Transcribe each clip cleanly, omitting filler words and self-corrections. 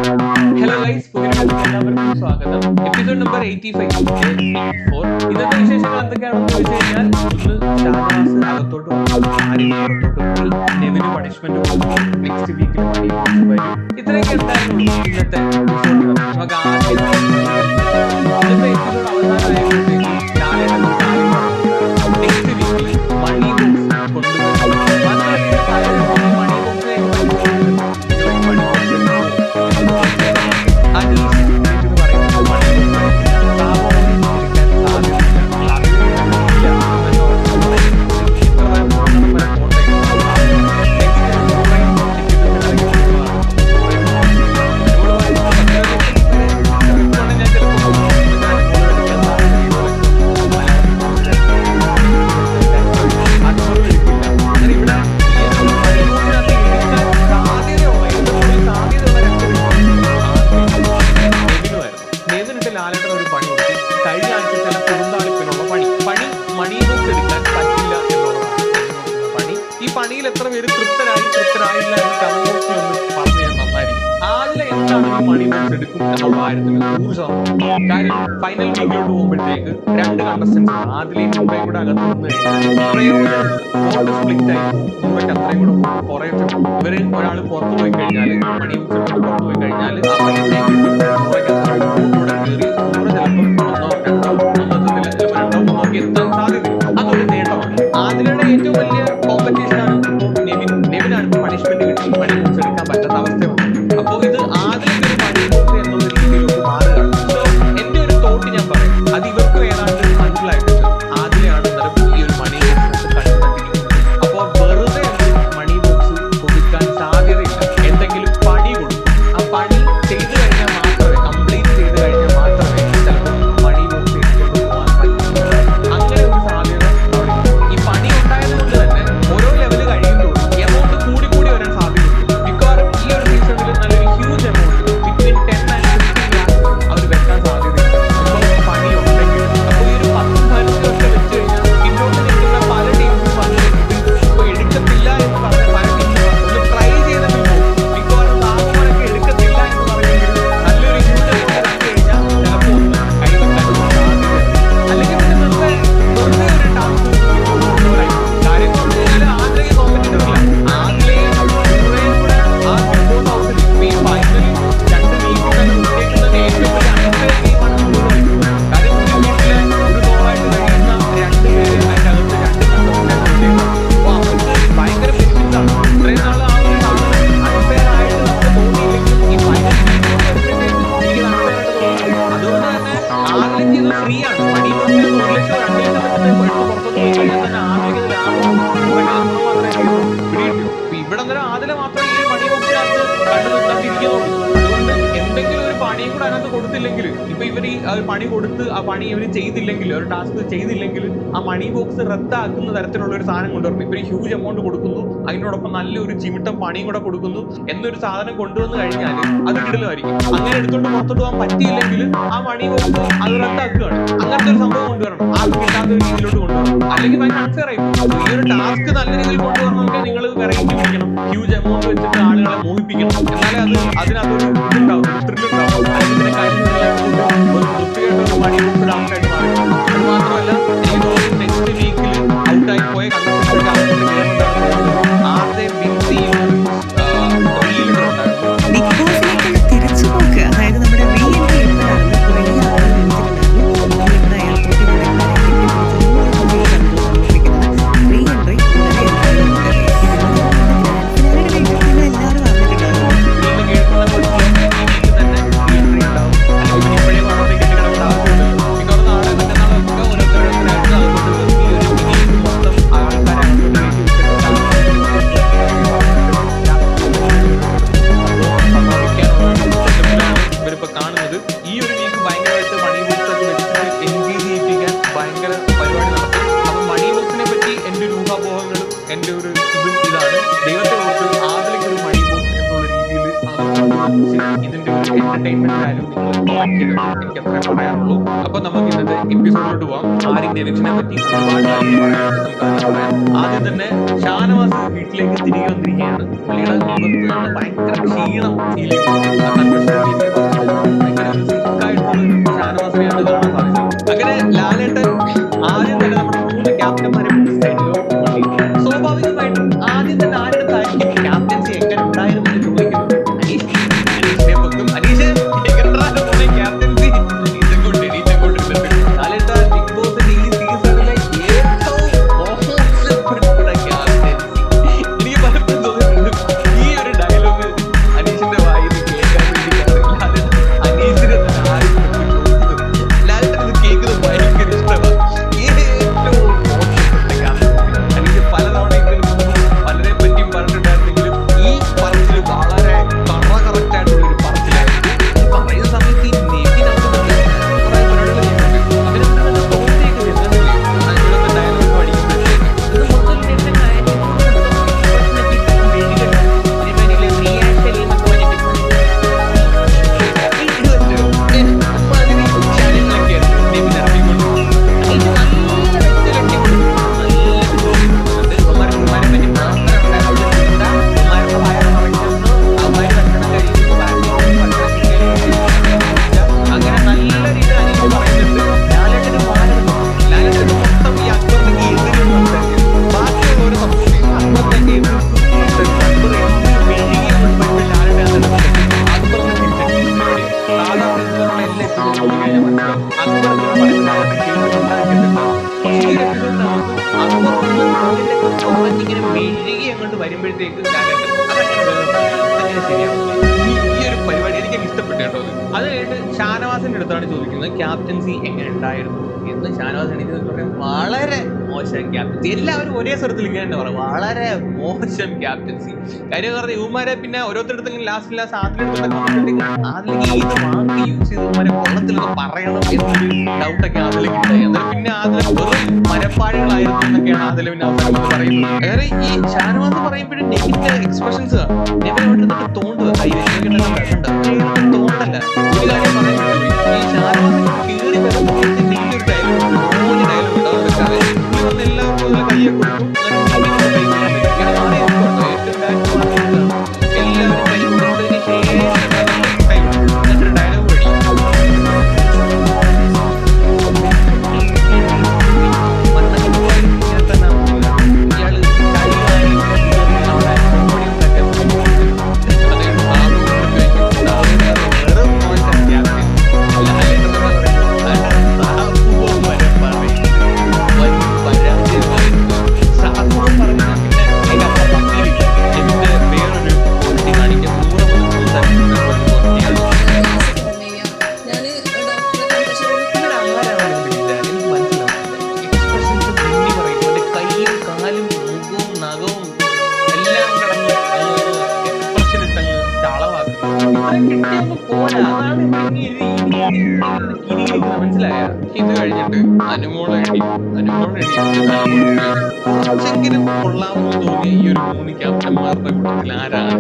Hello guys, പുതിയ എല്ലാവർക്കും സ്വാഗതം. Episode number 85. ഇന്നത്തെ വിശേഷങ്ങൾ എന്തൊക്കെയാണെന്ന് ചോദിച്ചു കഴിഞ്ഞാൽ, ഒന്ന് ഷാനവാസ് അകത്തോട്ട് ആര്യൻ പുറത്തോട്ട് പോയി, നെവിന് പണിഷ്മെന്റ് കൊടുത്തു, നെക്സ്റ്റ് വീക്കിൽ പണി വരും. ഇത്രയൊക്കെ ഉണ്ടായിരുന്നു ഇന്നത്തെ എപ്പിസോഡ്. നമുക്ക് ആദ്യം ഇന്നത്തെ എപ്പിസോഡ് അവസാനമായപ്പോഴത്തേക്ക് നെക്സ്റ്റ് വീക്കിൽ മണി ബോക്സ് കൊണ്ടുവരും. പണിയിൽ എത്ര പേര് തൃപ്തരായില്ല എന്ന് കമന്റ് ബോക്സിൽ ഒന്ന് പറഞ്ഞു ഞാൻ നന്നായിരിക്കും. ആദ്യം എന്താണ് ഈ മണി ബോക്സ് എടുക്കും എന്നുള്ള കാര്യത്തിൽ 100%. കാര്യം ഫൈനൽ വീക്കിലോട്ട് പോകുമ്പോഴത്തേക്ക് രണ്ട് കണ്ടസ്റ്റൻസ് ആദിലെയും മുംബൈയും കൂടെ അകത്ത് വന്നു കഴിഞ്ഞാൽ വോട്ട് സ്പ്ലിറ്റ് ആയി മുംബൈക്ക് അത്രയും കൂടെ കുറയച്ചു. ഇവര് ഒരാൾ പുറത്തു പോയി കഴിഞ്ഞാൽ മണി ബോക്സ് എടുത്ത് പുറത്തു പോയി കഴിഞ്ഞാൽ ആ പൈസയും കിട്ടും. മുംബൈക്ക് കൂടെ കയറി കൂടെ ചിലപ്പോൾ എത്താൻ സാധ്യതയുണ്ട്. അതൊരു നേട്ടമാണ്. ആദിലയുടെ ഏറ്റവും വലിയ കോമ്പറ്റീഷൻ ആണ് നെവിനാണ് പണിഷ്മെന്റ് കിട്ടി മണി ബോക്സ് എടുക്കാൻ പറ്റാത്ത അവസ്ഥ വന്നു. അപ്പോൾ ഇത് ആദ്യം ഒരു മണി ബോക്സ് എന്നുള്ള രീതിയിലോട്ട് മാറുകയാണ്. സോ എന്റെ ഒരു തോട്ട് ഞാൻ പറയും, അത് ഇവർക്കും ഏതാണ്ട് മനസ്സിലായിട്ടുണ്ട്. ആദ്യമാണ് ഈ ഒരു മണി ബോക്സ് കണ്ടെത്തിയിരിക്കുന്നത്. അപ്പോൾ വെറുതെ മണി ബോക്സ് കൊടുക്കാൻ സാധ്യതയില്ല. എന്തെങ്കിലും പണി കൊടുക്കും. ആ പണി ചെയ്തു കഴിഞ്ഞാൽ മാത്രമേ, കംപ്ലീറ്റ് ചെയ്ത് കഴിഞ്ഞാൽ മാത്രമേ ചിലപ്പോൾ മണി ബോക്സ് എടുത്തുകൊണ്ട് പോകാൻ പറ്റുള്ളൂ. അങ്ങനെ ഒരു സാധ്യത ഈ പണി ഉണ്ടായത് കൊണ്ട് തന്നെ ഓരോ ലെവല് കഴിയുമ്പോൾ എമൗണ്ട് കൂടി വരാൻ സാധ്യതയുണ്ട്. മിക്കവാറും ഈ ഒരു സീസണിൽ നല്ലൊരു huge amount between 10 and 15 lakhs അവർ വെക്കാൻ സാധ്യതയുണ്ട്. ഇപ്പോൾ പണി ഉണ്ടെങ്കിൽ അപ്പോൾ ഈ ഒരു 10-15 ഒക്കെ വെച്ച് കഴിഞ്ഞാൽ പിന്നോട്ട് നിൽക്കുന്ന പല ടീംസും ഇപ്പോൾ എടുക്കത്തില്ല എന്ന് പറഞ്ഞ പല ടീംസും ഒന്ന് ട്രൈ ചെയ്തെങ്കിൽ പോകും. മിക്കവാറും താമരൊക്കെ എടുക്കത്തില്ല എന്ന് പറയുമെങ്കിൽ നല്ലൊരു ഹ്യൂജ് എമൗണ്ട് വെച്ച് കഴിഞ്ഞാൽ ചിലപ്പോൾ ഒന്ന് കൈവെക്കാനുള്ള സാധ്യതയുണ്ട്. അല്ലെങ്കിൽ പിന്നെ വെറുതെ ഒരു ടാസ്ക് കൊണ്ടുവരാൻ കാര്യം ആദ്യം കോമ്പറ്റീറ്ററില്ല. ആദ്യം കുറേയും കൂടെ ആ ബിഗ് ബോസ് ഹൗസിൽ ഈ ഫൈനലിൽ 2 വീക്കിൽ തന്നെ ഉദ്ദേശിക്കുന്ന ഏറ്റവും വലിയ അൺഫെയർ ഗെയിമാണ് കൊണ്ടുവരുന്നത്. കാര്യം ഒരു വീട്ടിലെ ഒരു ഗോളായിട്ട് കഴിയുന്ന 2 പേര് അതിൻ്റെ അകത്ത് 2 കണ്ടസ്റ്റൻസ്. അപ്പോൾ അവർക്ക് ഭയങ്കര ബെനിഫിറ്റ്സ് ആണ്. ഇത്രയും നാൾ ആ ഒരു സാധനം അൺഫെയർ ആയിട്ട് നമുക്ക് തോന്നിയില്ലെങ്കിൽ ഈ ഫൈനലിൽ എനിക്ക് അൺഫെയർ ആയിട്ട് തോന്നുന്നു. അതുകൊണ്ട് തന്നെ ആദ്യം ചെയ്ത് ഫ്രീ ആണ്. മണി ബോക്സിൽ 1 ലക്ഷം 2 ലക്ഷം വെച്ചിട്ട് പുറത്തോട്ട് പോയി കഴിഞ്ഞാൽ തന്നെ ആദ്യം ലാഭം ഇവിടെ അന്നേരം ആദില മാത്രമേ ഈ മണി ബോക്സിനകത്ത് കണ്ടിരിക്കുന്നുള്ളൂ. അതുകൊണ്ട് എന്തെങ്കിലും ഒരു പണിയും കൂടെ അതിനകത്ത് കൊടുത്തില്ലെങ്കിൽ, ഇപ്പൊ ഇവർ ഈ പണി കൊടുത്ത് ആ പണി ഇവർ ചെയ്തില്ലെങ്കിൽ, ഒരു ടാസ്ക് ചെയ്തില്ലെങ്കിൽ ആ മണി ബോക്സ് റദ്ദാക്കുന്ന തരത്തിലുള്ള ഒരു സാധനം കൊണ്ടുവരണം. ഇപ്പൊ ഹ്യൂജ് എമൗണ്ട് കൊടുക്കുന്നു, അതിനോടൊപ്പം നല്ലൊരു ചിമിട്ടം പണിയും കൂടെ കൊടുക്കുന്നു എന്നൊരു സാധനം കൊണ്ടുവന്ന് കഴിഞ്ഞാൽ അത് കിടലുമായിരിക്കും. അങ്ങനെ എടുത്തോണ്ട് പുറത്തോട്ട് പോകാൻ പറ്റിയില്ലെങ്കിൽ ആ മണി ബോക്സ് അത് റദ്ദാക്കുകയാണ്. അങ്ങനത്തെ ഒരു സംഭവം കൊണ്ടുവരണം. ആർക്കും കിട്ടാത്ത ഒരു രീതിയിലോട്ട് കൊണ്ടുവരണം. അല്ലെങ്കിൽ ഭയങ്കര അൺഫെയർ ആയി. ഈ ഒരു ടാസ്ക് നല്ല രീതിയിൽ കൊണ്ടുവരണമെങ്കിൽ നിങ്ങൾ വെറൈറ്റി പിടിക്കണം, ഹ്യൂജ് എമൗണ്ട് വെച്ചിട്ട് ആളുകളെ മോഹിപ്പിക്കണം. എന്നാലേ അതിനകത്തൊരു ഇതുണ്ടാവും, ത്രില്ല് ഉണ്ടാവും. അതിന്റെ കാര്യത്തിലുള്ള ഒരു വൃത്തികെട്ട മണി ബോക്സ് ഔട്ടായിട്ട് മാറി. അത് മാത്രമല്ല, എനിക്ക് തോന്നുന്നു നെക്സ്റ്റ് വീക്കിൽ ഔട്ടായി പോയ കണ്ടസ്റ്റൻസ് ആദ്യം ബിഗ് ബോസിലേക്കുള്ള തിരിച്ചുപോക്ക്, അതായത് നമ്മുടെ റീ എൻട്രി എപ്പോഴാണെന്ന് കുറേ ആളുകൾ ഇവിടെ എയർപോർട്ടിൽ റീ എൻട്രി എല്ലാവരും എൻ്റെ ഒരു ഇതാണ്. ദൈവത്തെ ഓർത്ത് ആദിലേക്ക് ഒരു മണി ബോക്സ് എന്നുള്ള രീതിയിൽ ഇതിന്റെ ഒരു എന്റർടൈൻമെന്റ് വാല്യൂ നിങ്ങൾ എനിക്ക് അത്രേ പറയാനുള്ളൂ. അപ്പൊ നമുക്ക് ഇന്നത്തെ എപ്പിസോഡിലോട്ട് പോവാം. ആര്യന്റെ എലക്ഷനെ പറ്റി ഒരുപാട് കാര്യങ്ങൾ പറയാം. ആദ്യം തന്നെ ഷാനവാസ് വീട്ടിലേക്ക് തിരികെ വന്നിരിക്കുകയാണ്. പുള്ളിയുടെ മുഖത്ത് ഭയങ്കര ക്ഷീണം ഫീൽ ചെയ്യുന്നു. ചോദിക്കുന്നത് അനീഷിനെ പൊക്കും. അനീഷ് ക്യാപ്റ്റൻസി അനീഷെ കൊണ്ടിരുന്നിട്ട് ലാലേട്ട ബിഗ് ബോസിന്റെ ഈ സീസണിലെ ഏറ്റവും മോശപ്പെട്ട ക്യാപ്റ്റൻസി. എനിക്ക് പലപ്പോഴും തോന്നിയിട്ടുണ്ട് ഈ ഒരു ഡയലോഗ് അനീഷിന്റെ വായിൽ കേൾക്കാൻ വേണ്ടി അനീഷിനെ ലാലേട്ടൻ ഇത് കേൾക്കുന്നത് ഭയങ്കര ഇഷ്ടമാണ്. ഏറ്റവും മോശപ്പെട്ട ക്യാപ്റ്റൻസി. അനീഷ് പലതവണ ഇതിന് മുമ്പ് പലരെ പറ്റിയും പറഞ്ഞിട്ടുണ്ടായിരുന്നെങ്കിലും ഈ പറച്ചിൽ വളരെ കറക്റ്റായിട്ടുള്ള ഒരു പറച്ചിലായിരുന്നു. ഈ പറയുന്ന സമയത്ത് ഈ നെവിൻ അവിടെ കുറെ പരിപാടികൾ ചെയ്യുന്നുണ്ട്. ഇവരൊന്നും തോന്നിയേക്ക് വരുന്നില്ലേ അതിലൊക്കെ ഡയലോഗ് പഠിക്കുമ്പോഴത്തേക്ക് ഇത് മൊത്തം നെവിൻ അങ്ങനെ നല്ല രീതിയിൽ അനീഷ് പറയുന്നുണ്ട്. ലാലേട്ടന് ലാലേട്ടന് മൊത്തം ഈ അക്ബറിന്റെ എതിരും സംസാരിക്കും. ബാക്കിയുള്ളവർ സപ്പോർട്ട് ചെയ്യും. അക്ബറിന്റെ അക്ബർ മെഴുകിയ മുൻപ് ലാലേട്ടൻ അക്ബറിനെ തിരിച്ചടിക്കും. സാധാരണ ഇതുപോലുള്ള എല്ലാ എപ്പിസോഡും കഴിഞ്ഞാൽ മനസ്സിലാവും അക്ബർ എന്ന് പറയുന്ന ലാലേട്ടൻ കേട്ടിട്ടുണ്ടാകുന്നുണ്ടാവും. പക്ഷേ ഈ എപ്പിസോഡിനകത്ത് അക്ബർ ഇങ്ങനെ മെഴുകി അങ്ങോട്ട് വരുമ്പോഴത്തേക്ക് ലാലേട്ടൻ അതങ്ങനെ ശരിയാവുന്നത്. ഈ ഒരു പരിപാടി എനിക്ക് ഇഷ്ടപ്പെട്ടു കേട്ടോ. അത് കഴിഞ്ഞിട്ട് ഷാനവാസിന്റെ അടുത്താണ് ചോദിക്കുന്നത് ക്യാപ്റ്റൻസി എങ്ങനെ ഉണ്ടായിരുന്നു എന്ന്. ഷാനവാസ് എനിക്ക് പറയാം വളരെ മോശം ക്യാപ്റ്റൻസി. എല്ലാവരും ഒരേ സ്വരത്തിൽ ഇങ്ങനെ തന്നെ പറയാം വളരെ മോശം ക്യാപ്റ്റൻസി. കാര്യം പറഞ്ഞാൽ ഇവന്മാരെ പിന്നെ ഓരോരുത്തരുടെ ലാസ്റ്റ് ആദ്യത്തെ അതിലേക്ക് ഏത് വാക്ക് യൂസ് ചെയ്ത് ഇവന്മാരെ കൊള്ളത്തിലൊക്കെ പറയണം എന്നൊരു ഡൗട്ടൊക്കെ അതിലേക്ക് ഉണ്ടായി. എന്നാൽ പിന്നെ അതിൽ വെറും മരപ്പാഴികളായിരുന്നു എന്നൊക്കെയാണ് അതിൽ പിന്നെ അവസാനം പറയുന്നത്. വേറെ ഈ ഷാനവാസ് പറയുമ്പോഴും നെവിന്റെ എക്സ്പ്രഷൻസ് നെവിനോട്ട് തോണ്ടുക തോണ്ടല്ല. ഒരു കാര്യം പറയാൻ പറ്റുമോ ഈ ഷാനവാസ് കീറി വരുമ്പോൾ ഒരു ഡയലോഗ് എല്ലാവർക്കും കയ്യെ കൊടുക്കും. എല്ലാവരും കൈ കൊടുത്തതിന് ശേഷം എന്നിട്ട് ഡയലോഗ് പഠിക്കും. ഇയാള് മനസ്സിലായ ഇത് കഴിഞ്ഞിട്ട് കുറച്ചെങ്കിലും കൊള്ളാമെന്ന് തോന്നിയ ഈ ഒരു 3 ക്യാപ്റ്റന്മാരുടെ കൂട്ടത്തിൽ ആരാണ്?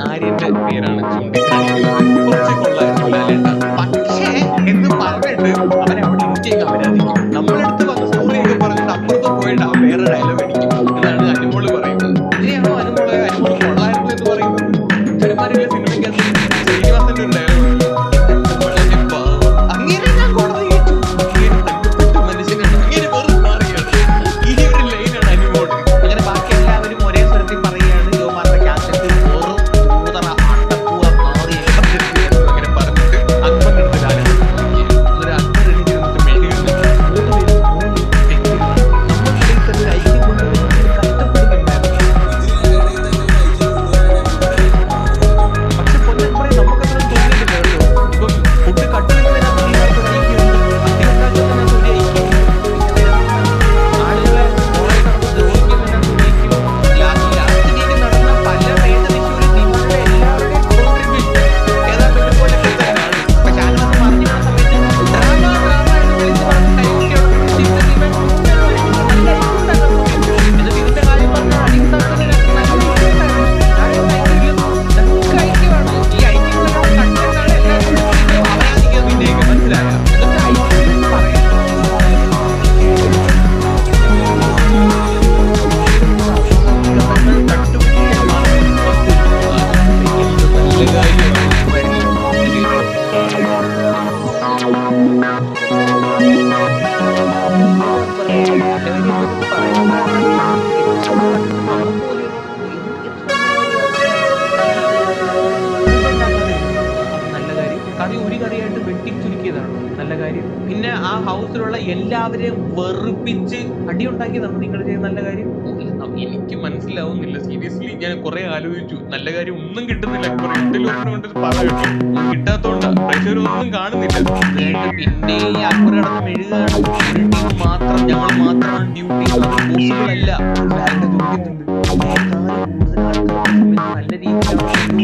ആര്യന്റെ പേരാണ് ചൂണ്ടിക്കാണിക്കുന്നത്. കുറച്ച് കൊള്ളായിരുന്നു ലാലേട്ട. പക്ഷേ എന്ന് പറഞ്ഞിട്ട് അവനെ അവിടെ ഇന്ത്യക്ക് അവരാധിക്കും. നമ്മളെടുത്ത് വന്ന് സൂര്യയൊക്കെ പറഞ്ഞിട്ട് അപ്പുറത്ത് പോയിട്ട് അവൻ വേറെ ഡയലോഗ് അടിക്കും എന്നാണ് അനുമോള് പറയുന്നത്. ഇതിനെയാണോ അനുമോള് കൊള്ളായിരുന്നു എന്ന് പറയുന്നത്? ചെറുമാരിലെ സിനിമയ്ക്കകത്ത് ശ്രീനിവാസന്റെ ഒരു ഡയലോഗ് അങ്ങനെ ഞാൻ കോടതി മനുഷ്യനാണ് അങ്ങനെ വെറും മാറിയാണ്. ഈ ഒരു ലൈനാണ് അനുമോള്. അങ്ങനെ ബാക്കി എല്ലാവരും ഒരേ സ്വരത്തിൽ പറയുകയാണ് യുവമാരുടെ ക്യാപ്റ്റൻസി അങ്ങനെ പറഞ്ഞിട്ട് അക്ബറിന്റെ അടുത്ത് കാലം അക്ബർ എനിക്ക് നിന്നിട്ട് മെഴുകുന്നു. നമ്മളിടയിൽ തന്നെ ഐക്യം കഷ്ടപ്പെടുന്നുണ്ടായിരുന്നു. ഹൗസിലുള്ള എല്ലാവരെയും വെറുപ്പിച്ച് അടിയുണ്ടാക്കിയതാണ് നിങ്ങൾ ചെയ്യുന്ന നല്ല കാര്യം. എനിക്ക് മനസ്സിലാവുന്നില്ല സീരിയസ്ലി. ഞാൻ കുറെ ആലോചിച്ചു, നല്ല കാര്യം ഒന്നും കിട്ടുന്നില്ല. കിട്ടാത്തോണ്ടാ പ്രഷറൊന്നും കാണുന്നില്ല. പിന്നെ ഈ അക്ബർ കിടന്ന് മെഴുകാണ്. ഒരു ടീം മാത്രം, ഞങ്ങൾ മാത്രമാണ് ഡ്യൂട്ടി, അത് പോസിബിൾ അല്ല. ചോദിക്കുന്നുണ്ട് നല്ല രീതിയിലാണ്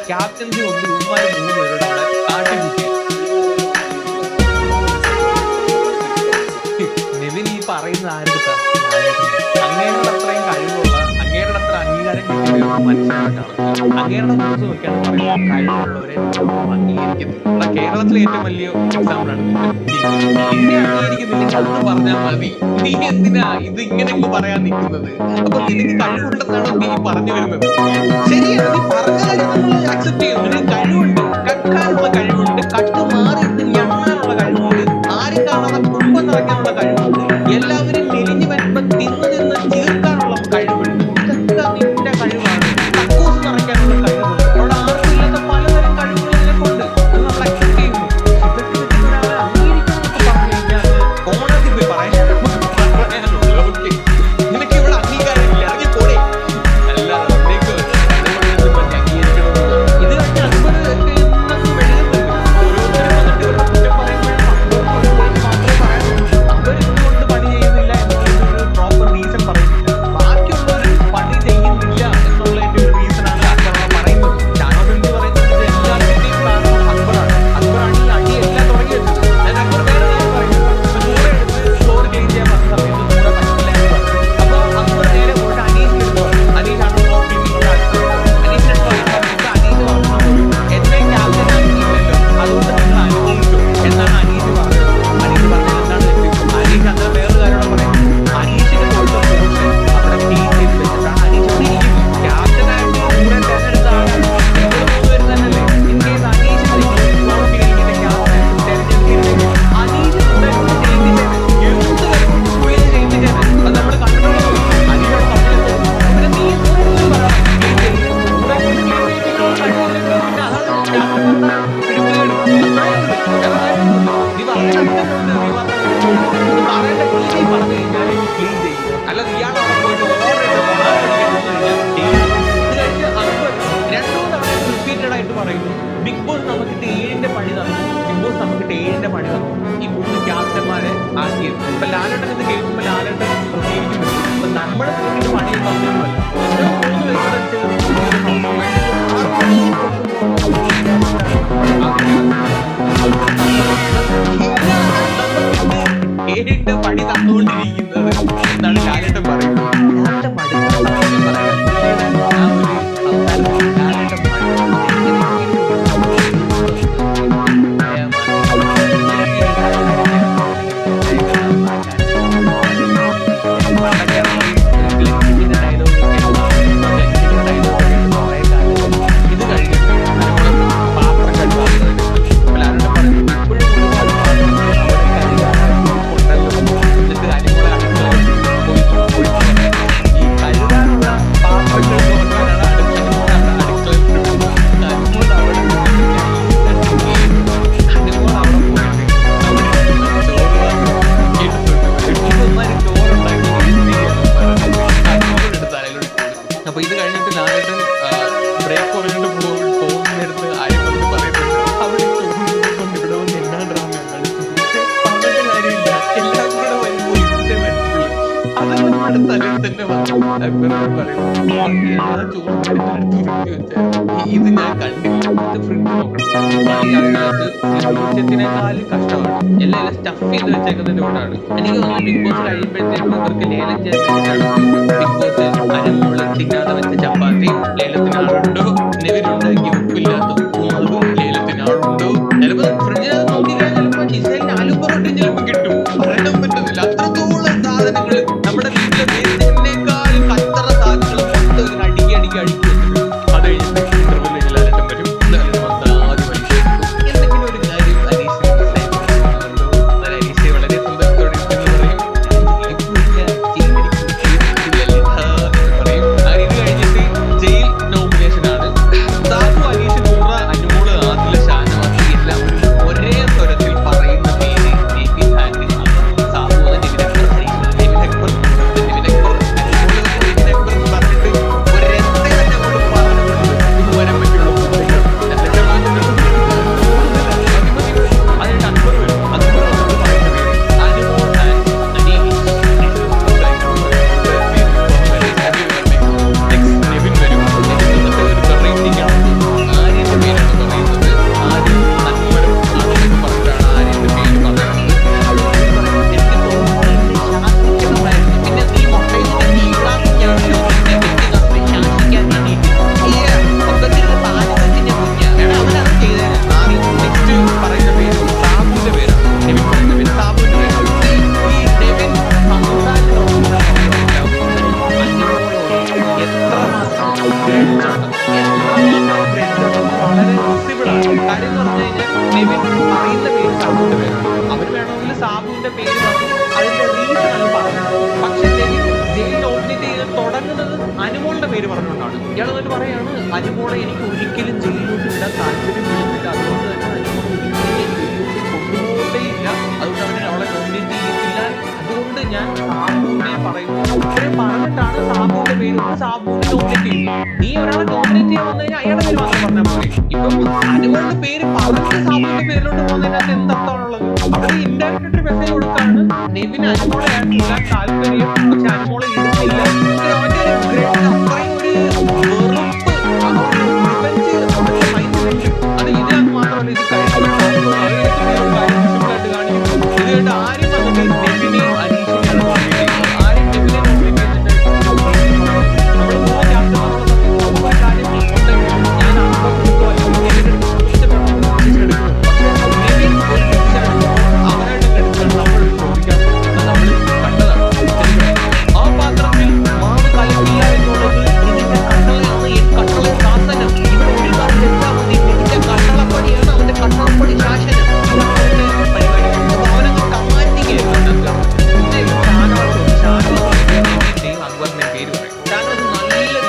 ക്യാപ്റ്റൻസി കൊണ്ട് ഇവന്മാര് 3 പേരുടെ നെവിൻ ഈ പറയുന്ന ആരുടെ അങ്ങേരുടെ അത്രയും കഴിവുള്ള, അങ്ങേരുടെ അത്ര അംഗീകാരം കിട്ടിയ മനുഷ്യനായിട്ടാണ്. അങ്ങേരുടെ കുറിച്ച് നോക്കിയാണ് പറയുന്നത് കഴിവുള്ളവരെ അംഗീകരിക്കുന്നത്. ഇവിടെ കേരളത്തിലെ ഏറ്റവും വലിയ എക്സാമ്പിളാണ് നിന്നെ അംഗീകരിക്കുന്നില്ലെങ്കിൽ അന്ന് പറഞ്ഞാൽ മതി. നീ എന്തിനാ ഇത് ഇങ്ങനെ പറയാൻ നിൽക്കുന്നത്? അപ്പൊ നിനക്ക് കഴിവുണ്ടെന്നാണോ നീ പറഞ്ഞു വരുന്നത്? ശരിയാണ്, നീ പറഞ്ഞ കാര്യം നമ്മൾ അക്സെപ്റ്റ് ചെയ്യുന്നു. നിനക്ക് കഴിവുണ്ട്, കക്കാനുള്ള കഴിവുണ്ട്, കട്ട് മാറിയിട്ട് എണ്ണാനുള്ള കഴിവുണ്ട്, ആരും കാണാതെ കുടുംബം നിറയ്ക്കാനുള്ള കഴിവുണ്ട്, എല്ലാവരും മെലിഞ്ഞു വരുമ്പോ തിന്ന് തീർക്കാനുള്ള കഴിവുണ്ട്. ഇതൊക്കെ നിന്റെ കഴിവാണ്. കക്കൂസ് നിറയ്ക്കാനുള്ള കഴിവുണ്ട്. അവിടെ ആർക്കും ഇല്ലാത്ത പലതരം കഴിവുകൾ നിനക്കുണ്ട്. അത് നമ്മൾ അക്സെപ്റ്റ് ചെയ്യുന്നു. ഇതൊക്കെ വെച്ചിട്ട് ഒരാളെ അംഗീകരിക്കണമെന്നൊക്കെ പറഞ്ഞു കഴിഞ്ഞാൽ കോടതി പോയി പറയാനുള്ളൂ. ഓക്കെ, നിനക്ക് ഇവിടെ അംഗീകാരമില്ല, ഇറങ്ങി പോടേ. അല്ല നിനക്ക് ഇത് കഴിഞ്ഞ അക്ബർ ബിഗ് ബോസ് നമുക്കിട്ട് 7ന്റെ പണി തന്നു. ബിഗ് ബോസ് നമുക്കിട്ട് 7ന്റെ പണി തന്നു. ഈ 3 ക്യാപ്റ്റന്മാരെ ആക്കിയത്. ഇപ്പൊ ലാലേട്ടൻ ഇത് കേൾക്കുമ്പോൾ ലാലേട്ടൻ പ്രതികരിക്കുന്നുണ്ട്. അപ്പൊ നമ്മുടെ കൂട്ടിട്ട് പണി തന്നൊന്നുമല്ല. 3 7ന്റെ പണി തന്നുകൊണ്ടിരിക്കുന്നത് എന്നാണ് ലാലേട്ടൻ പറയുന്നത്. ലാലേട്ടൻ അപ്പൊ ഇത് കഴിഞ്ഞിട്ട് ലാലേട്ടൻ ബ്രേക്ക് കുറഞ്ഞിട്ട് പോകുന്നിടത്ത് ആരും വന്നിട്ട് പറയുന്നത് അവിടെ ഇവിടെ വന്ന് എന്നാണ്ടാണ് പറഞ്ഞിട്ട് കാര്യമില്ല, എല്ലാം കൂടെ വരുമ്പോൾ ഇതേ പറ്റുള്ളൂ. അത് നമ്മുടെ തലയിൽ തന്നെ വന്നു. അക്ബർ പറയും ഇത് ഞാൻ കണ്ടില്ല, ഇത് ഫ്രിഡ്ജ് നോക്കണം. അതിനകത്ത് ഫ്യൂച്ചത്തിനേക്കാളും കഷ്ടമാണ്. എല്ലാം സ്റ്റഫ് ചെയ്ത് വെച്ചേക്കുന്നതിന്റെ കൂടാണ്. എനിക്ക് തോന്നുന്നു ബിഗ് ബോസ് കഴിയുമ്പോഴത്തേക്കും ഇവർക്ക് ലേലം ചെയ്യാൻ വേണ്ടിയിട്ടാണ് ബിഗ് ബോസ് അനുമോള് തിന്നാതെ വെച്ച ചപ്പാത്തി ലേലത്തിന് ആളുണ്ടോ, നെവിനുണ്ടാക്കി ഉപ്പില്ലാത്ത ഉപ്പുമാവ് ലേലത്തിന് ആളുണ്ടോ, ചിലപ്പോ ഫ്രിഡ്ജിനകത്ത് നോക്കിക്കഴിഞ്ഞാൽ ചിലപ്പോ ജിസേലിന് ആലു പൊറോട്ടയും ചിലപ്പോ കിട്ടും. പറയാൻ പറ്റുന്നില്ല, അത്രത്തോളം സാധനങ്ങൾ നമ്മുടെ വീട്ടിലെ വേസ്റ്റിനേക്കാളും കച്ചറ സാധനങ്ങൾ മൊത്തം അടുക്കി അടുക്കി അടുക്കി വെച്ചിട്ടുണ്ട്. അത് കഴിഞ്ഞിട്ട് ഇന്റർവെൽ കഴിഞ്ഞാൽ അലട്ടം വരും. എന്തെങ്കിലും ഒരു കാര്യം അനീഷ് വളരെ സന്തോഷത്തോടെ എന്ന് പറയും, ഇത് കഴിഞ്ഞിട്ട് ജയിൽ നോമിനേഷൻ ആണ്. സാബു, അനീഷ്, നൂറ, അനുമോള്, ആദില, ഷാനവാസ് എല്ലാവരും ഒരേ സ്വരത്തിൽ പറയുന്ന പേര് നെവിൻ ആൻഡ് സാബു. നെവിൻ അക്ബർ, നെവിൻ അക്ബർ, നെവിൻ അക്ബർ, അനുമോള്, നെവിൻ അക്ബർ എന്ന് പറഞ്ഞിട്ട് ഒരെത്തെ തന്നെ അങ്ങോട്ട് പറഞ്ഞു ഇത് വരാൻ പറ്റുള്ളൂ. അതിന്റെ അക്ബർ വരും. അക്ബർ വന്നിട്ട് പറയുന്ന പേര് അനുമോൾ ആൻഡ് അനീഷ്. നെവിൻ വരും. നെവിൻ വന്നിട്ട് ഒരു വെറൈറ്റി ആണ്. ആര്യന്റെ പേരാണ് പറയുന്നത്. ആര്യം അൻവരം ആണെന്നൊക്കെ പറഞ്ഞിട്ടാണ് ആര്യന്റെ പേര് പറയുന്നത്. എനിക്ക് തോന്നുന്നു ശാസിക്കുന്നതായിരുന്നു. പിന്നെ നീ മൊട്ടയുടെ നീളാക്കിയാണല്ലോ ശാസിക്കാൻ വേണ്ടിയിട്ട് മൊത്തത്തിലുള്ള താരത്തിന്റെ അവനത് ചെയ്തേനെ. നെക്സ്റ്റ് പറയുന്ന പേര് സാബുവിന്റെ പേരാണ്. നെവിൻ പറയുന്ന പേര് സാബുവിന്റെ പേരാണ്. ഈ നെവിൻ വളരെ പോസിബിൾ ആണ്. കാര്യം എന്ന് പറഞ്ഞു കഴിഞ്ഞാൽ നെവിൻ പറയുന്ന പേര് സാബുവിന്റെ പേരാണ്. അവര് വേണമെങ്കിൽ സാബുവിന്റെ പേര് പറഞ്ഞു അതിന്റെ റീസൺ ആണ് പറഞ്ഞത്. പക്ഷെ നെവിൻ ജയിൽ നോമിനേറ്റ് ചെയ്ത് തുടങ്ങുന്നത് അനുമോളുടെ പേര് പറഞ്ഞുകൊണ്ടാണ്. ഇയാൾ എന്നിട്ട് പറയാണ് അനുമോളെ എനിക്ക് ഒരിക്കലും ജയിലിലോട്ട് വിടാൻ താല്പര്യപ്പെടുന്നില്ല, അതുകൊണ്ട് തന്നെ അനുമോളെ ഒരിക്കലും ജയിലിലോട്ട് കൊണ്ടുപോകേയില്ല, അതുകൊണ്ട് അവളെ നോമിനേറ്റ് ചെയ്യത്തില്ല, അതുകൊണ്ട് ഞാൻ സാബുവിനെ പറയുന്നു. ഇത്രയും പറഞ്ഞിട്ടാണ് സാബുവിന്റെ പേര് സാബുവിനെ നോമിനേറ്റ് ചെയ്യുന്നത്. നീ ഒരാളെ നോമിനേറ്റ് ചെയ്യാൻ വന്നു കഴിഞ്ഞാൽ അയാളുടെ പേര് മാത്രം പറഞ്ഞാൽ മതി. ഇപ്പം അനുമോളുടെ പേര് പറഞ്ഞ് സാബുവിന്റെ പേരിലോട്ട് പോകുന്നതിനകത്ത് എന്തർത്ഥമാണുള്ളത്? അവിടെ ഇൻഡയറക്റ്റ് മെസ്സേജ് കൊടുക്കാണ് നെവിൻ അനുമോളെയാണ് ഇടാൻ താല്പര്യം, പക്ഷെ അനുമോളെ ഇടുന്നില്ല. അവന്റെ ഒരു അത്രയും ഒരു വെറുപ്പ്, അത് ഇതിനകത്ത് മാത്രമല്ല, ഇത് കഴിഞ്ഞിട്ട് കാണിക്കുന്നു. ഇത് കേട്ട് ആരും വന്നിട്ട് നെവിനെയും അനീഷിനെയാണ് നോമിനേറ്റ്. ആരും നെവിനെ നോമിനേറ്റ് ചെയ്തിട്ട് നമ്മൾ മൂന്ന് ചാപ്റ്റർ കാര്യം ഞാൻ അവരായിട്ട് എടുക്കാൻ നമ്മൾ ചോദിക്കാൻ നമ്മൾ കണ്ടതാണ്. ആ പാത്രത്തിൽ മാവ് കലക്കില്ല എന്നുള്ളത് ഇതിന്റെ കട്ടളയാണ്. ഈ കട്ടള ശാസനം. ഇവിടെ ഒരു കാര്യം വെച്ചാൽ മതി, ഇതിന്റെ കട്ടളപ്പടിയാണ് അവന്റെ കട്ടളപ്പടി ശാസനം. പരിപാടി അവനങ്ങ് കമാൻഡിങ് പിന്നെ ഷാനവാസിന്റെയും അക്ബറിന്റെയും പേര് പറയും. ഷാനവാസ് നല്ല രീതിയിൽ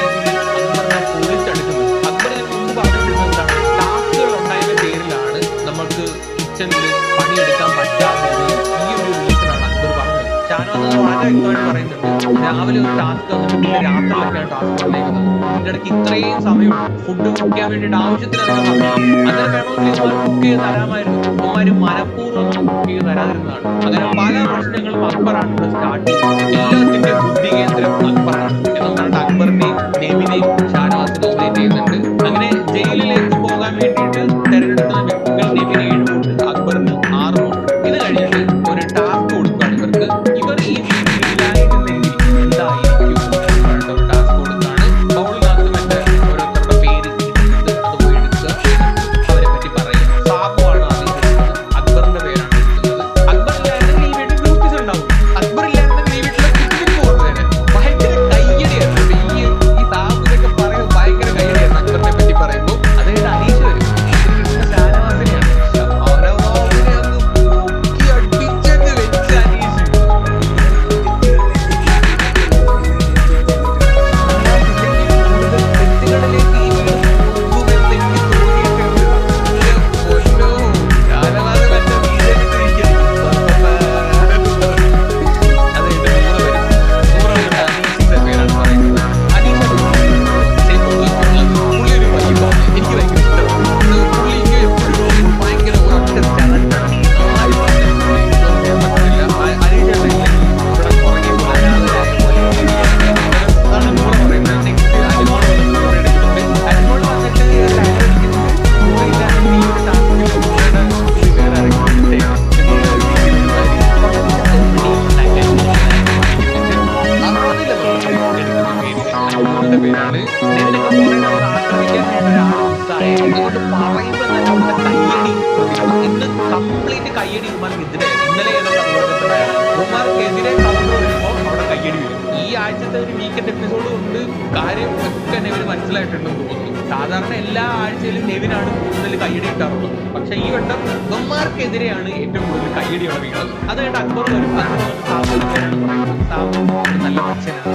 അക്ബറിനെ പൊളിച്ചെടുക്കുന്നു. അക്ബറിന് മുമ്പ് പറഞ്ഞിരുന്നത് എന്താണ്? ടാസ്കുകൾ ഉണ്ടായതിന്റെ പേരിലാണ് നമുക്ക് കിച്ചണിൽ പണിയെടുക്കാൻ പറ്റാത്തത്. ഈ ഒരു റീസണാണ് അക്ബർ പറഞ്ഞത്. ഷാനവാസ് വളരെ വ്യക്തമായിട്ട് പറയുന്നുണ്ട്, രാവിലെ ഒരു ടാസ്ക് വന്നിട്ട് പിന്നെ രാത്രിയിലൊക്കെയാണ് ടാസ്ക് വന്നേക്കുന്നത്. ഇതിന്റെ ഇടയ്ക്ക് ഇത്രയും സമയം ഫുഡ് കുക്ക് ചെയ്യാൻ വേണ്ടിയിട്ട് ആവശ്യത്തിനധികം സമയം അങ്ങനെ വേണമെങ്കിൽ കുക്ക് ചെയ്ത് തരാമായിരുന്നു. അവന്മാര് മനഃപൂർവ്വം കുക്ക് ചെയ്ത് തരാതിരുന്നതാണ്. അങ്ങനെ പല പ്രശ്നങ്ങളും അക്ബറാണ് ഇവിടെ സ്റ്റാർട്ട് ചെയ്യുന്നത്. എല്ലാത്തിന്റെ ബുദ്ധി കേന്ദ്രം അക്ബറാണ് എന്ന് പറഞ്ഞിട്ട് അക്ബറിനെയും നെവിനെയും ഷാനവാസ് നോമിനേറ്റ് ചെയ്യുന്നുണ്ട്. അങ്ങനെ ജയിലിലേക്ക് പോകാൻ വേണ്ടിയിട്ട് തെരഞ്ഞെടുക്കുന്ന വ്യക്തികൾ നെവിന് 7 വോട്ട്, അക്ബറിന് 6 വോട്ട്. ഇത് കഴിഞ്ഞിട്ട് ഒരു ടാസ്ക് കൊടുക്കുകയാണ് ഇവർക്ക്. ഇവർ ഈ വീട്ടിലില്ലായിരുന്നെങ്കിൽ എന്തായിരിക്കും പറഞ്ഞിട്ട് ഒരു ടാസ്ക് കൊടുക്കുകയാണ്. ബൗളിനകത്ത് മറ്റേ ഓരോരുത്തരുടെ പേര് ഇട്ടിട്ട് അത് പോയി എടുക്കുക, അവരെ പറ്റി പറയുക. സാബുവാണ് ആദ്യം എടുക്കുന്നത്, അക്ബറിന്റെ പേരാണ് എടുക്കുന്നത്. അക്ബറില്ലായിരുന്നെങ്കിൽ ഈ വീട്ടിൽ ഗ്രൂപ്പീസ് ഉണ്ടാവും. അക്ബറില്ലായിരുന്നെങ്കിൽ ഈ വീട്ടിലെ കുട്ടികൾക്ക് കൊണ്ടുവരാൻ ഭയങ്കര കയ്യടിയാണ്. ഈ സാബു ഇതൊക്കെ കയ്യടി ഇവന്മാർക്കെതിരെ ഇന്നലെ ഇവന്മാർക്കെതിരെ കൗണ്ടർ വരുമ്പോൾ അവിടെ കയ്യടി വരും. ഈ ആഴ്ചത്തെ ഒരു വീക്കെൻഡ് എപ്പിസോഡ് കൊണ്ട് കാര്യം ഒക്കെ നെവിന് മനസ്സിലായിട്ടുണ്ടെന്ന് തോന്നുന്നു. സാധാരണ എല്ലാ ആഴ്ചയിലും നെവിനാണ് കൂടുതൽ കയ്യടി കിട്ടാറുള്ളത്. പക്ഷെ ഈ വട്ടം ഇവന്മാർക്കെതിരെയാണ് ഏറ്റവും കൂടുതൽ കയ്യടിയാണ് വീണത്. അത് കഴിഞ്ഞിട്ട് അക്ബർ വരും. നല്ല മനുഷ്യനാണ്,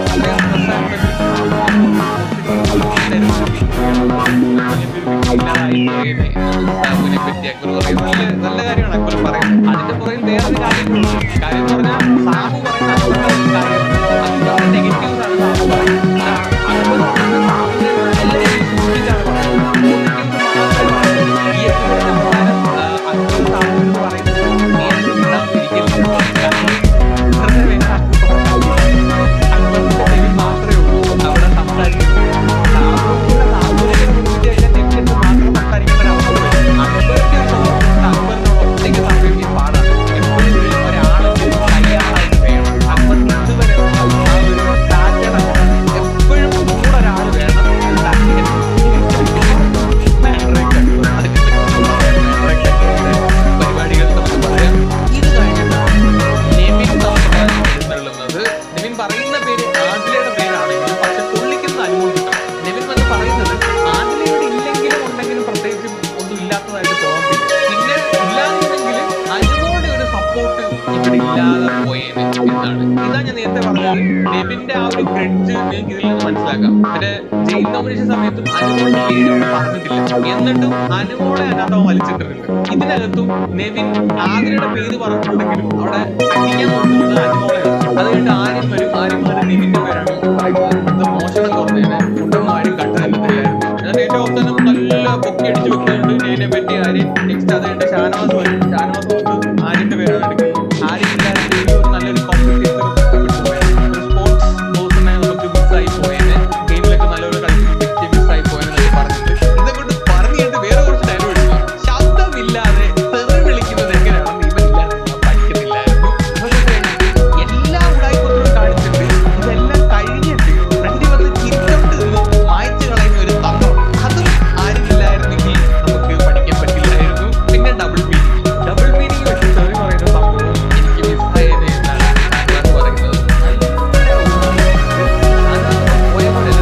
പറ്റി അക്ബർ പറയുന്നത് നല്ല കാര്യമാണ്. അക്ബർ പറയുന്നത് അതിന്റെ പുറകിൽ വേറൊരു കാര്യങ്ങളുണ്ട്. കാര്യം എന്ന് പറഞ്ഞാൽ സാബു പറയുന്ന നെഗറ്റീവ്സ് ആണ് സാബു പറയുന്നത്. അക്ബർ സാബുവിനെ നല്ല രീതിയിൽ സൂക്ഷിച്ചാണ് പറയുന്നത്. ഈ എപ്പിസോഡിന്റെ പ്രകാരം അക്ബർ സാബുവിനോട് പറയുന്നത് നീ എന്നെ വിടാൻ ഒരിക്കലും അക്ബറിന്റെ ചെവി മാത്രമേ ഉള്ളൂ അവിടെ സംസാരിക്കുന്നത്. സാബുവിനെ കുറിച്ച് കഴിഞ്ഞാൽ നെറ്റിട്ട് മാത്രം സംസാരിക്കേണ്ട ഒരു അവസ്ഥ വരും. അക്ബറിന്റെ അക്ബറിനോട് ഒറ്റയ്ക്ക് സമയം പാടാണ്. എപ്പോഴും ഒരാളെങ്കിലും കയ്യാളായിട്ട് വേണം. അക്ബറിന് ഇതുവരെ ആ ഒരു ടാറ്റയുടെ എപ്പോഴും കൂടെ ഒരാൾ വേണം. പരിപാടികൾ നമുക്ക് പറയാം. ഇത് കഴിഞ്ഞിട്ട് നെവിൻ എഴുന്നള്ളുന്നത്, നെവിൻ പറയുന്ന പേര് ആദിലയുടെ പേരാണെങ്കിലും പക്ഷെ പുള്ളിക്കുന്ന അനുഭവം കിട്ടും. നെവിൻ വന്ന് പറയുന്നത് ആദിലയുടെ ഇല്ലെങ്കിലും ഉണ്ടെങ്കിലും പ്രത്യേകിച്ച് ഒന്നും ഇല്ലാത്തതായിട്ട് തോന്നുന്നില്ല. പിന്നെ ഇല്ലാന്നുണ്ടെങ്കിലും അനുമോടെ ഒരു സപ്പോർട്ട് ഇവിടെ ഇല്ലാതെ പോയേനെ എന്നാണ്. ഇതാ ഞാൻ നേരത്തെ പറഞ്ഞത്. നെവിന്റെ ആ ഒരു ഗ്രഡ്ജ് നിങ്ങൾക്ക് ഇതിൽ നിന്ന് മനസ്സിലാക്കാം. മറ്റേ ജയിൽ നോമിനേഷൻ സമയത്തും അനുമോളുടെ പേര് അവിടെ പറഞ്ഞിട്ടില്ല, എന്നിട്ടും അനുമോളെ അതിനകത്ത് വലിച്ചിട്ടിട്ടുണ്ട്. ഇതിനകത്തും നെവിൻ ആദിലയുടെ പേര് പറഞ്ഞിട്ടുണ്ടെങ്കിലും അവിടെ അടിക്കാൻ നോക്കുന്നത് അനുമോളെയാണ്. അത് കഴിഞ്ഞിട്ട് ആരും വരും, ആരും നെവിന്റെ പേരാണ് പറയുന്നത്. ഇത് മോശം തുറന്നതിന് ഒന്നും ആരും കണ്ടുതരുന്നില്ലായിരുന്നു. എന്നിട്ട് ഏറ്റവും അവസാനം നല്ല പൊക്കി അടിച്ചു വെക്കുന്നുണ്ട് നെവിനെ പറ്റി ആര്യം. നെക്സ്റ്റ് അത് കഴിഞ്ഞിട്ട് ഷാനവാസ് വരും. ഷാനവാസ് വന്ന് ആര്യന്റെ പേരാണ് എടുക്കുന്നത്. ആര്യം ഇല്ലാതെ ഒരു നല്ലൊരു കോമ്പറ്റീറ്റർ ഒരു സ്പോർട്സ് പേഴ്സണെ നമുക്ക് മിസ്സായി പോയേനെ, ഗെയിമിലൊക്കെ നല്ലൊരു കളിച്ച് മിസ്സായി പോയെന്നൊക്കെ പറഞ്ഞിട്ട് ഇതൊക്കെ പറഞ്ഞിട്ട് വേറെ കുറച്ച് ഡയലോഗ് എടുക്കുക. ശബ്ദമില്ലാതെ തെറി വിളിക്കുന്നത് എങ്ങനെയാണെന്ന് ഇവരില്ലാതെ പഠിക്കുന്നില്ലായിരുന്നു. എല്ലാ ഉടായ്പൊന്നും കാണിച്ചിട്ട് ഇതെല്ലാം കഴിഞ്ഞിട്ട് ഫ്രണ്ടി വന്ന് ചിരിച്ചോണ്ട് മായ്ച്ചു കളയുന്ന ഒരു തന്ത്രം, അതും ആരുമില്ലായിരുന്നെങ്കിൽ നമുക്ക് പഠിക്കാൻ പറ്റില്ലായിരുന്നു. പിന്നെ ഡബിൾ മീനിങ് വെച്ച് തെറി പറയുന്ന സംഭവം എനിക്ക് മിസ്സായത് എന്നാണ് ഷാനവാസ് പറയുന്നത്. പോയ പോലെ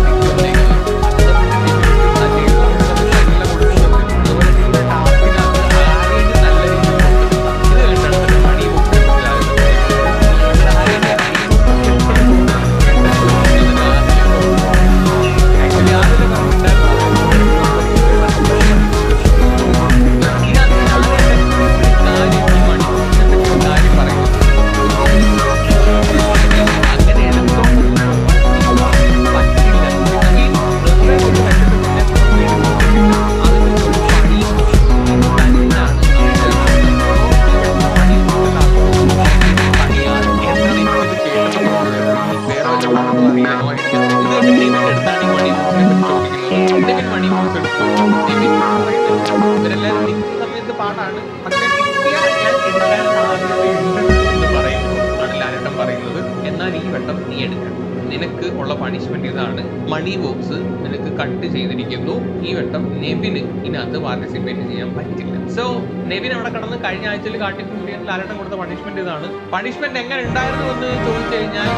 ഇവരെല്ലാരും നിൽക്കുന്ന സമയത്ത് പാടാണ്, പക്ഷെ കിട്ടിയാൽ ഞാൻ എടുക്കാൻ സാധ്യതയുണ്ട് എന്ന് പറയുന്നതാണ് ലാലേട്ടൻ പറയുന്നത്. എന്നാൽ ഈ വട്ടം നീ എടുക്കണം, നിനക്ക് ഉള്ള പണിഷ്മെന്റ് ഇതാണ്. മണി ബോക്സ് നിനക്ക് കട്ട് ചെയ്തിരിക്കുന്നു. ഈ വട്ടം നെവിന് ഇതിനകത്ത് പാർട്ടിസിപ്പേറ്റ് ചെയ്യാൻ പറ്റില്ല. സോ നെവിൻ അവിടെ കടന്ന് കഴിഞ്ഞ ആഴ്ചയിൽ കാട്ടിക്കൂട്ടിയാൽ ലാലേട്ടൻ കൊടുത്ത പണിഷ്മെന്റ് ഇതാണ്. പണിഷ്മെന്റ് എങ്ങനെ ഉണ്ടായിരുന്നു എന്ന് ചോദിച്ചു കഴിഞ്ഞാൽ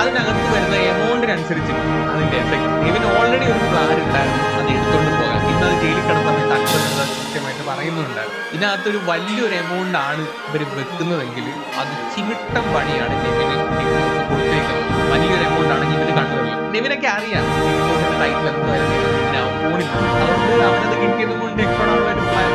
അതിനകത്ത് വരുന്ന എമൗണ്ടിനനുസരിച്ച് അതിന്റെ എഫക്ട്. നെവിൻ ഓൾറെഡി ഒരു പ്ലാൻ ഉണ്ടായിരുന്നു അത് എടുത്തുകൊണ്ട് പോകാൻ. ഇന്നത് ജയിലിൽ കിടന്ന സമയത്ത് അക്ബർ കൃത്യമായിട്ട് പറയുന്നുണ്ടായിരുന്നു. ഇതിനകത്തൊരു വലിയൊരു എമൗണ്ട് ആണ് ഇവർ വെക്കുന്നതെങ്കിൽ അത് ചിമിട്ടം പണിയാണ് നെവിന് കൊടുത്തേക്കുന്നത്. വലിയൊരു എമൗണ്ട് ആണെങ്കിൽ ഇവര് കണ്ടുവരില്ല. നെവിനൊക്കെ അറിയാം ടൈറ്റിൽ എന്ന് വരുന്നത് ഫോണിൽ, അതുകൊണ്ട് അവനത് കിട്ടിയത് കൊണ്ട് എപ്പോഴുള്ള ഒരു പ്ലാൻ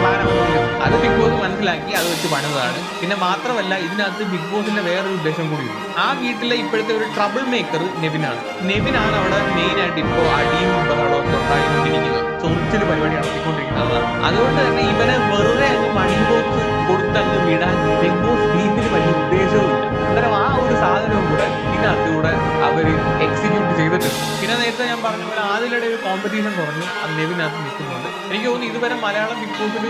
അത് ബിഗ് ബോസ് മനസ്സിലാക്കി അത് വെച്ച് പണിതാണ്. പിന്നെ മാത്രമല്ല ഇതിനകത്ത് ബിഗ് ബോസിന്റെ വേറൊരു ഉദ്ദേശം കൂടിയുണ്ട്. ആ വീട്ടിലെ ഇപ്പോഴത്തെ ഒരു ട്രബിൾ മേക്കർ നെവിനാണ്. നെവിനാണ് അവിടെ മെയിൻ ആയിട്ട് ഇപ്പോൾ അടിയും ബഹളമൊക്കെ ഉണ്ടായിക്കൊണ്ടിരിക്കുന്നത്, ചൊറിച്ചിൽ പരിപാടി നടത്തിക്കൊണ്ടിരിക്കുന്നത്. അതുകൊണ്ട് തന്നെ ഇവനെ വെറുതെ അങ്ങ് മണി ബോക്സ് കൊടുത്തങ്ങ് വിടാൻ ബിഗ് ബോസ് വീട്ടിൽ വലിയ ഉദ്ദേശവുമില്ല. അന്നേരം ആ ഒരു സാധനവും കൂടെ ഇതിനകത്തൂടെ അവർ എക്സിക്യൂട്ട് ചെയ്തിട്ടുണ്ട്. പിന്നെ നേരത്തെ ഞാൻ പറഞ്ഞ പോലെ ആദിലയുടെ ഒരു കോമ്പറ്റീഷൻ തുടങ്ങി, അത് നെവിനകത്ത് നിൽക്കുന്നുണ്ട്. എനിക്ക് തോന്നുന്നു ഇതുവരെ മലയാളം ബിഗ് ബോസിൽ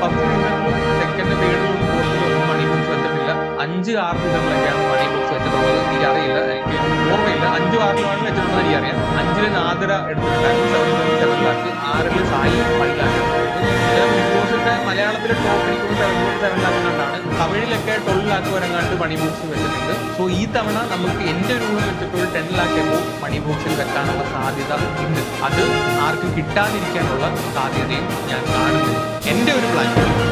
ഫസ്റ്റ് സീസണിലും സെക്കൻഡ് തേർഡിലും ഫോർത്തിലും മണി ബോക്സ് വെച്ചിട്ടില്ല. 5-6 സീസണിലൊക്കെയാണ് മണി ബോക്സ് വെച്ചിട്ടുള്ളത്. എനിക്ക് അറിയില്ല, എനിക്ക് ഓർമ്മയില്ല. 5-6 വെച്ചിട്ടുള്ളത് എനിക്കറിയാം. 5-ൽ നാദിര എടുത്തിട്ടുണ്ടായിരുന്നു, 7-7 6-ൽ സായി 5 ബിഗ് ബോസിന്റെ മലയാളത്തിലെ ടോപ്പ് 7-7 കണ്ടാണ് lakh വരെങ്ങാണ്ട് മണി ബോക്സ് വെച്ചിട്ടുണ്ട്. സോ ഈ തവണ നമുക്ക് എൻ്റെ ഒരു ഊഹം വെച്ചിട്ട് ഒരു 10 lakh എബോ മണി ബോക്സിൽ വെക്കാനുള്ള സാധ്യത ഉണ്ട്. അത് ആർക്കും കിട്ടാതിരിക്കാനുള്ള സാധ്യതയും ഞാൻ കാണുന്നു. എൻ്റെ ഒരു പ്ലാൻ,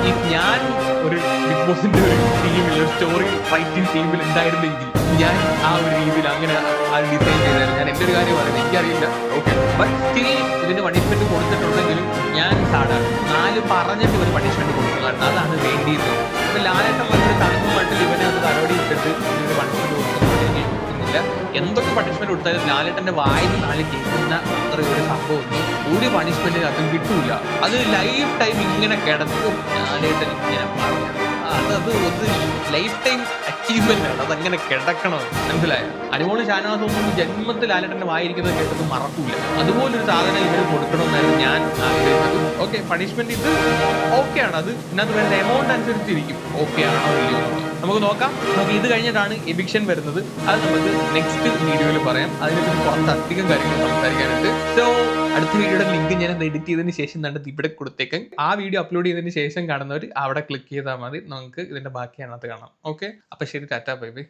ഈ ഞാൻ ഒരു ബിഗ് ബോസിന്റെ ഒരു ടീമിൽ, ഒരു സ്റ്റോറി റൈറ്റിംഗ് ടീമിൽ ഉണ്ടായിരുന്നെങ്കിൽ ഞാൻ ആ ഒരു രീതിയിൽ അങ്ങനെ ആ ഡിസൈൻ ചെയ്തായിരുന്നു. ഞാൻ എൻ്റെ ഒരു കാര്യം പറയുന്നത് എനിക്കറിയില്ല, ഓക്കെ. ബട്ട് സ്റ്റിൽ ഇതിന് പണിഷ്മെന്റ് കൊടുത്തിട്ടുണ്ടെങ്കിലും ഞാൻ സാധാരണ 4 പറഞ്ഞിട്ട് ഒരു പണിഷ്മെന്റ് കൊടുക്കുന്നതായിരുന്നു. അതാണ് വേണ്ടിയിരുന്നത്. അപ്പൊ ലാലേട്ടൻ വന്നൊരു തണുപ്പ് മട്ടിൽ ഇവനെ അത് തലോടി ഇട്ടിട്ട് ഇതിന് പണിഷ്മെന്റ് കൊടുക്കുന്നത് എനിക്ക് കിട്ടുന്നില്ല. എന്തൊക്കെ പണിഷ്മെന്റ് കൊടുത്താലും ലാലേട്ടന്റെ വായിൽ 4 കേൾക്കുന്ന അത്ര ഒരു സംഭവമൊന്നും ഒരു പണിഷ്മെന്റിന് അതും കിട്ടൂല. അത് ലൈഫ് ടൈം ഇങ്ങനെ കിടക്കും. ലാലേട്ടൻ ഇങ്ങനെ പറഞ്ഞു അത് ഒരു ലൈഫ് ടൈം അച്ചീവ്മെന്റ് ആണ്. അതങ്ങനെ കിടക്കണം, മനസ്സിലായോ? അനുമോള് ഷാനവാസ് ഒന്നും ജന്മത്തിൽ ലാലേട്ടന്റെ വായിരിക്കുന്നത് കേട്ടത് മറക്കൂല. അതുപോലൊരു സാധനം ഇവർ കൊടുക്കണമെന്നായിരുന്നു ഞാൻ ആഗ്രഹിച്ചത്. ഓക്കെ, പണിഷ്മെന്റ് ഇത് ഓക്കെ ആണ്. അത് ഇതിനകത്ത് വേണ്ട എമൗണ്ട് അനുസരിച്ചിരിക്കും ഓക്കെ ആണോ ഇല്ലയോ. നമുക്ക് നോക്കാം. നമുക്ക് ഇത് കഴിഞ്ഞിട്ടാണ് എവിക്ഷൻ വരുന്നത്. അത് നമുക്ക് നെക്സ്റ്റ് വീഡിയോയിൽ പറയാം. അതിനെപ്പറ്റി കുറച്ചധികം കാര്യങ്ങൾ സംസാരിക്കാനുണ്ട്. സോ അടുത്ത വീഡിയോയുടെ ലിങ്ക് ഞാൻ എഡിറ്റ് ചെയ്തതിന് ശേഷം ഇവിടെ കൊടുത്തേക്കാം. ആ വീഡിയോ അപ്ലോഡ് ചെയ്തതിന് ശേഷം കാണുന്നവർ അവിടെ ക്ലിക്ക് ചെയ്താൽ മതി. നമുക്ക് ഇതിന്റെ ബാക്കി അതിനകത്ത് കാണാം. ഓക്കെ, അപ്പൊ ശരി, ടാറ്റാ, ബൈ ബൈ.